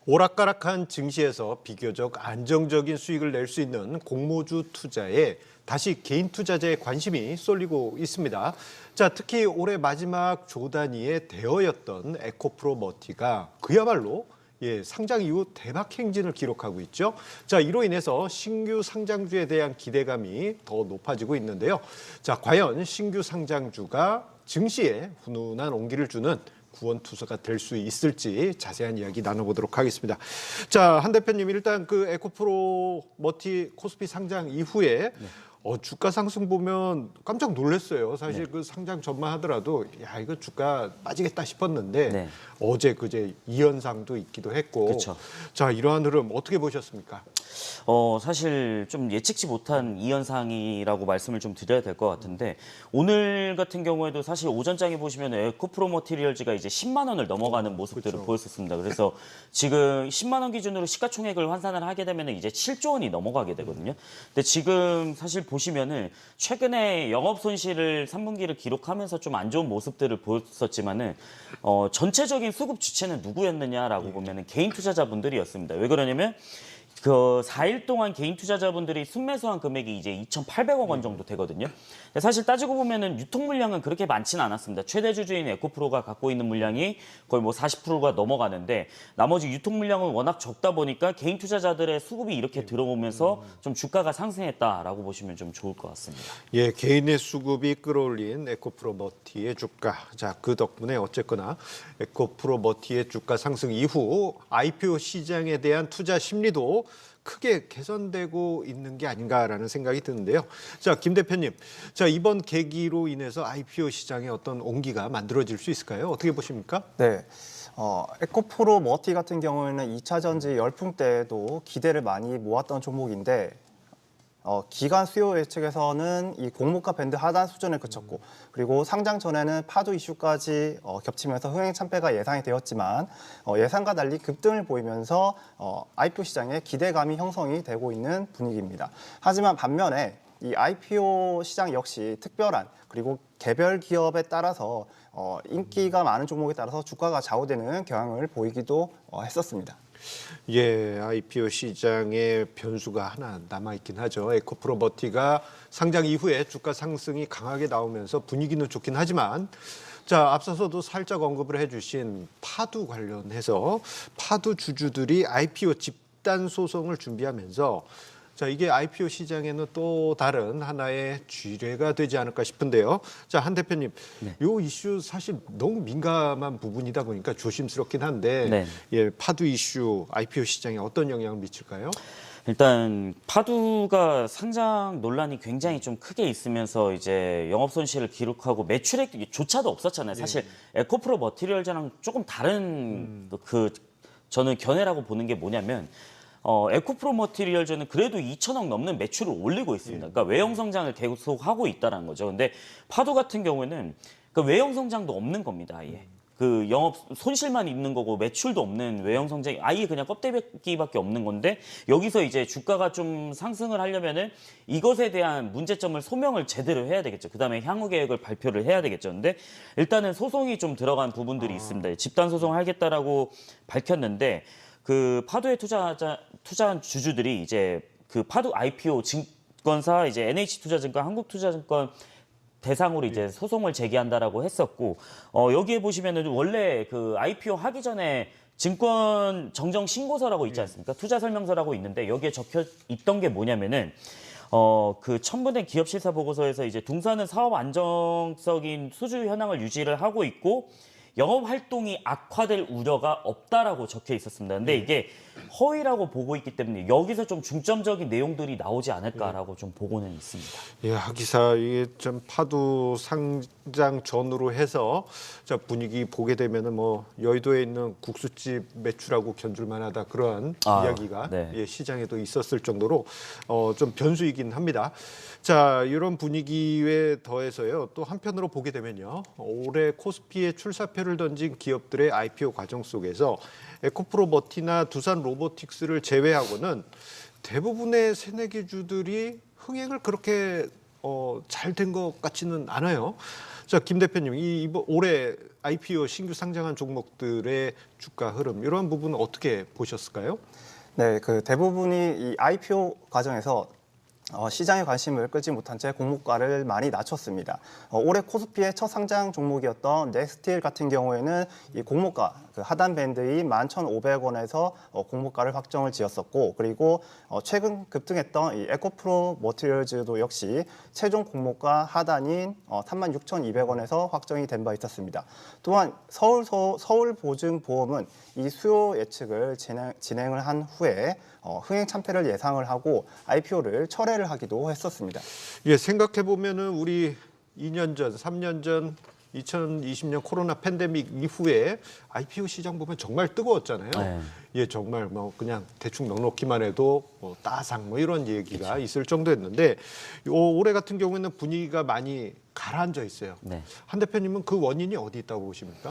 오락가락한 증시에서 비교적 안정적인 수익을 낼 수 있는 공모주 투자에 다시 개인 투자자의 관심이 쏠리고 있습니다. 자, 특히 올해 마지막 조 단위의 대어였던 에코프로머티가 그야말로 상장 이후 대박 행진을 기록하고 있죠. 자, 이로 인해서 신규 상장주에 대한 기대감이 더 높아지고 있는데요. 자, 과연 신규 상장주가 증시에 훈훈한 온기를 주는 구원투수가 될 수 있을지 자세한 이야기 나눠보도록 하겠습니다. 자, 한 대표님, 일단 그 에코프로머티 코스피 상장 이후에 주가 상승 보면 깜짝 놀랐어요. 사실 그 상장 전만 하더라도 야, 이거 주가 빠지겠다 싶었는데 어제 그제 이 현상도 있기도 했고. 그쵸. 자, 이러한 흐름 어떻게 보셨습니까? 사실 좀 예측치 못한 이 현상이라고 말씀을 좀 드려야 될 것 같은데, 오늘 같은 경우에도 사실 오전장에 보시면 에코프로 머티리얼즈가 이제 10만 원을 넘어가는 모습들을 그렇죠. 보였었습니다. 그래서 지금 10만 원 기준으로 시가총액을 환산을 하게 되면 이제 7조 원이 넘어가게 되거든요. 근데 지금 사실 보시면은 최근에 영업 손실을 3분기를 기록하면서 좀 안 좋은 모습들을 보였었지만은 전체적인 수급 주체는 누구였느냐라고 보면은 개인 투자자분들이었습니다. 왜 그러냐면 그 4일 동안 개인 투자자분들이 순매수한 금액이 이제 2,800억 원 정도 되거든요. 근데 사실 따지고 보면은 유통 물량은 그렇게 많지는 않았습니다. 최대 주주인 에코프로가 갖고 있는 물량이 거의 뭐 40%가 넘어가는데, 나머지 유통 물량은 워낙 적다 보니까 개인 투자자들의 수급이 이렇게 들어오면서 좀 주가가 상승했다라고 보시면 좀 좋을 것 같습니다. 예, 개인의 수급이 끌어올린 에코프로머티의 주가. 자, 그 덕분에 어쨌거나 에코프로머티의 주가 상승 이후 IPO 시장에 대한 투자 심리도 크게 개선되고 있는 게 아닌가라는 생각이 드는데요. 자, 김 대표님. 자, 이번 계기로 인해서 IPO 시장에 어떤 온기가 만들어질 수 있을까요? 어떻게 보십니까? 네. 에코프로 머티 같은 경우에는 2차 전지 열풍 때도 기대를 많이 모았던 종목인데, 기관 수요 예측에서는 이 공모가 밴드 하단 수준을 그쳤고, 그리고 상장 전에는 파도 이슈까지 겹치면서 흥행 참패가 예상이 되었지만 예상과 달리 급등을 보이면서 IPO 시장에 기대감이 형성이 되고 있는 분위기입니다. 하지만 반면에 이 IPO 시장 역시 특별한, 그리고 개별 기업에 따라서 인기가 많은 종목에 따라서 주가가 좌우되는 경향을 보이기도 했었습니다. 예, IPO 시장에 변수가 하나 남아있긴 하죠. 에코프로머티가 상장 이후에 주가 상승이 강하게 나오면서 분위기는 좋긴 하지만, 자, 앞서서도 살짝 언급을 해주신 파두 관련해서 파두 주주들이 IPO 집단 소송을 준비하면서, 자, 이게 IPO 시장에는 또 다른 하나의 쥐뢰가 되지 않을까 싶은데요. 자, 한 대표님, 요 이슈 사실 너무 민감한 부분이다 보니까 조심스럽긴 한데, 예, 파두 이슈 IPO 시장에 어떤 영향을 미칠까요? 일단 파두가 상장 논란이 굉장히 좀 크게 있으면서 이제 영업 손실을 기록하고 매출액조차도 없었잖아요. 사실 에코프로 머티리얼즈랑 조금 다른 저는 견해라고 보는 게 뭐냐면, 에코프로 머티리얼즈는 그래도 2천억 넘는 매출을 올리고 있습니다. 그러니까 외형 성장을 계속하고 있다는 거죠. 근데 파도 같은 경우에는 그 외형 성장도 없는 겁니다. 아예. 그 영업 손실만 있는 거고 매출도 없는 외형 성장이 아예 그냥 껍데기밖에 없는 건데, 여기서 이제 주가가 좀 상승을 하려면은 이것에 대한 문제점을 소명을 제대로 해야 되겠죠. 그다음에 향후 계획을 발표를 해야 되겠죠. 근데 일단은 소송이 좀 들어간 부분들이 있습니다. 집단 소송을 하겠다라고 밝혔는데, 그 파도에 투자한 주주들이 이제 그 파도 IPO 증권사 이제 NH투자증권, 한국투자증권 대상으로 이제 소송을 제기한다라고 했었고, 여기에 보시면은 원래 그 IPO 하기 전에 증권 정정 신고서라고 있지 않습니까? 투자 설명서라고 있는데, 여기에 적혀 있던 게 뭐냐면은 그 첨부된 기업 실사 보고서에서 이제 동사는 사업 안정적인 수주 현황을 유지를 하고 있고 영업 활동이 악화될 우려가 없다라고 적혀 있었습니다. 근데 이게 허위라고 보고 있기 때문에 여기서 좀 중점적인 내용들이 나오지 않을까라고 좀 보고는 있습니다. 예, 하기사 이게 좀 파도 상장 전후로 해서 자, 분위기 보게 되면은 뭐 여의도에 있는 국수집 매출하고 견줄만하다, 그러한 이야기가 예, 시장에도 있었을 정도로 좀 변수이긴 합니다. 자, 이런 분위기에 더해서요, 또 한편으로 보게 되면요, 올해 코스피에 출사표를 던진 기업들의 IPO 과정 속에서 에코프로머티나 두산 로보틱스를 제외하고는 대부분의 새내기주들이 흥행을 그렇게 잘 된 것 같지는 않아요. 자, 김 대표님, 이번 올해 IPO 신규 상장한 종목들의 주가 흐름 이러한 부분은 어떻게 보셨을까요? 네, 그 대부분이 이 IPO 과정에서 시장의 관심을 끌지 못한 채 공모가를 많이 낮췄습니다. 올해 코스피의 첫 상장 종목이었던 넥스틸 같은 경우에는 이 공모가 그 하단 밴드인 11,500원에서 공모가를 확정을 지었었고, 그리고 최근 급등했던 이 에코프로 머티리얼즈도 역시 최종 공모가 하단인 36,200원에서 확정이 된 바 있었습니다. 또한 서울보증보험은 이 수요 예측을 진행을 한 후에 흥행 참패를 예상을 하고 IPO를 철회를 하기도 했었습니다. 예, 생각해 보면은 우리 2년 전, 3년 전 2020년 코로나 팬데믹 이후에 IPO 시장 보면 정말 뜨거웠잖아요. 네. 예, 정말 뭐 그냥 대충 넣어놓기만 해도 뭐 따상 뭐 이런 얘기가 있을 정도였는데 올해 같은 경우에는 분위기가 많이 가라앉아 있어요. 네. 한 대표님은 그 원인이 어디 있다고 보십니까?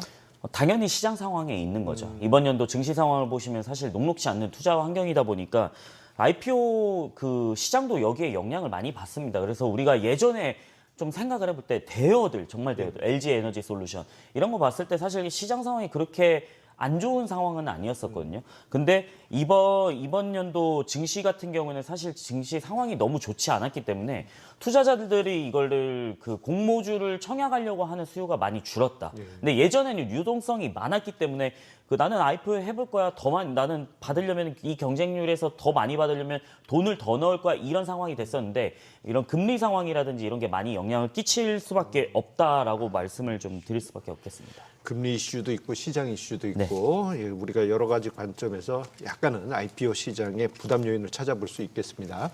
당연히 시장 상황에 있는 거죠. 이번 연도 증시 상황을 보시면 사실 녹록지 않는 투자 환경이다 보니까 IPO 그 시장도 여기에 영향을 많이 받습니다. 그래서 우리가 예전에 좀 생각을 해볼 때 대여들, 정말 대여들, LG 에너지 솔루션 이런 거 봤을 때 사실 시장 상황이 그렇게 안 좋은 상황은 아니었었거든요. 근데 이번 연도 증시 같은 경우는 사실 증시 상황이 너무 좋지 않았기 때문에 투자자들이 이거를 그 공모주를 청약하려고 하는 수요가 많이 줄었다. 근데 예전에는 유동성이 많았기 때문에 그 나는 IPO 해볼 거야. 더 많이 나는 받으려면 이 경쟁률에서 더 많이 받으려면 돈을 더 넣을 거야. 이런 상황이 됐었는데 이런 금리 상황이라든지 이런 게 많이 영향을 끼칠 수밖에 없다라고 말씀을 좀 드릴 수밖에 없겠습니다. 금리 이슈도 있고 시장 이슈도 있고 예, 우리가 여러 가지 관점에서 약간은 IPO 시장의 부담 요인을 찾아볼 수 있겠습니다.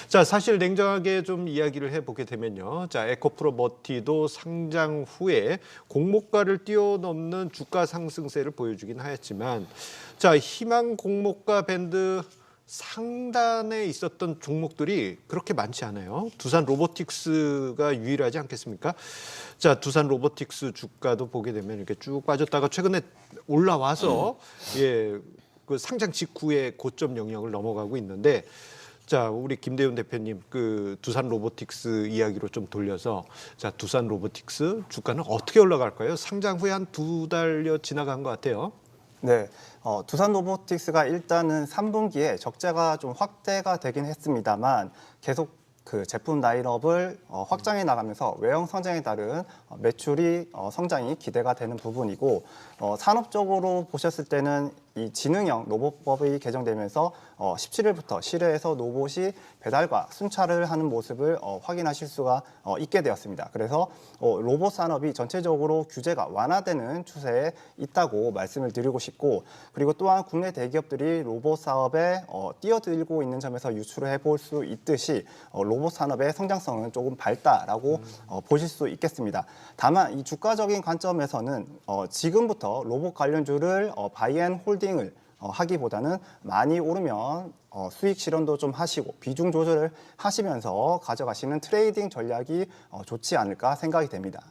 자, 사실 냉정하게 좀 이야기를 해보게 되면요. 자, 에코프로 머티도 상장 후에 공모가를 뛰어넘는 주가 상승세를 보여주긴 하였지만 자, 희망 공모가 밴드 상단에 있었던 종목들이 그렇게 많지 않아요. 두산 로보틱스가 유일하지 않겠습니까? 자, 두산 로보틱스 주가도 보게 되면 이렇게 쭉 빠졌다가 최근에 올라와서 예, 그 상장 직후에 고점 영역을 넘어가고 있는데 자, 우리 김대훈 대표님 그 두산 로보틱스 이야기로 좀 돌려서 자, 두산 로보틱스 주가는 어떻게 올라갈까요? 상장 후에 한 2달여 지나간 것 같아요. 네, 두산 로보틱스가 일단은 3분기에 적자가 좀 확대가 되긴 했습니다만 계속 그 제품 라인업을 확장해 나가면서 외형 성장에 따른 매출이 성장이 기대가 되는 부분이고 산업적으로 보셨을 때는 이 지능형 로봇법이 개정되면서 17일부터 실외에서 로봇이 배달과 순찰을 하는 모습을 확인하실 수가 있게 되었습니다. 그래서 로봇 산업이 전체적으로 규제가 완화되는 추세에 있다고 말씀을 드리고 싶고 그리고 또한 국내 대기업들이 로봇 사업에 뛰어들고 있는 점에서 유추를 해볼 수 있듯이 로봇 산업의 성장성은 조금 밝다라고 보실 수 있겠습니다. 다만 이 주가적인 관점에서는 지금부터 로봇 관련주를 바이앤홀딩을 하기보다는 많이 오르면 수익 실현도 좀 하시고 비중 조절을 하시면서 가져가시는 트레이딩 전략이 좋지 않을까 생각이 됩니다.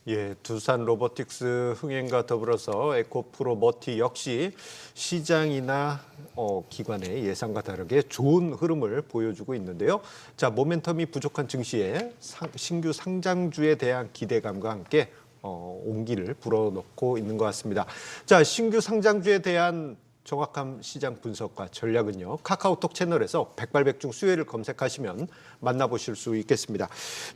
예, 두산 로보틱스 흥행과 더불어서 에코프로 머티 역시 시장이나 기관의 예상과 다르게 좋은 흐름을 보여주고 있는데요. 자, 모멘텀이 부족한 증시에 신규 상장주에 대한 기대감과 함께 온기를 불어넣고 있는 것 같습니다. 자, 신규 상장주에 대한 정확한 시장 분석과 전략은요. 카카오톡 채널에서 백발백중 수혜를 검색하시면 만나보실 수 있겠습니다.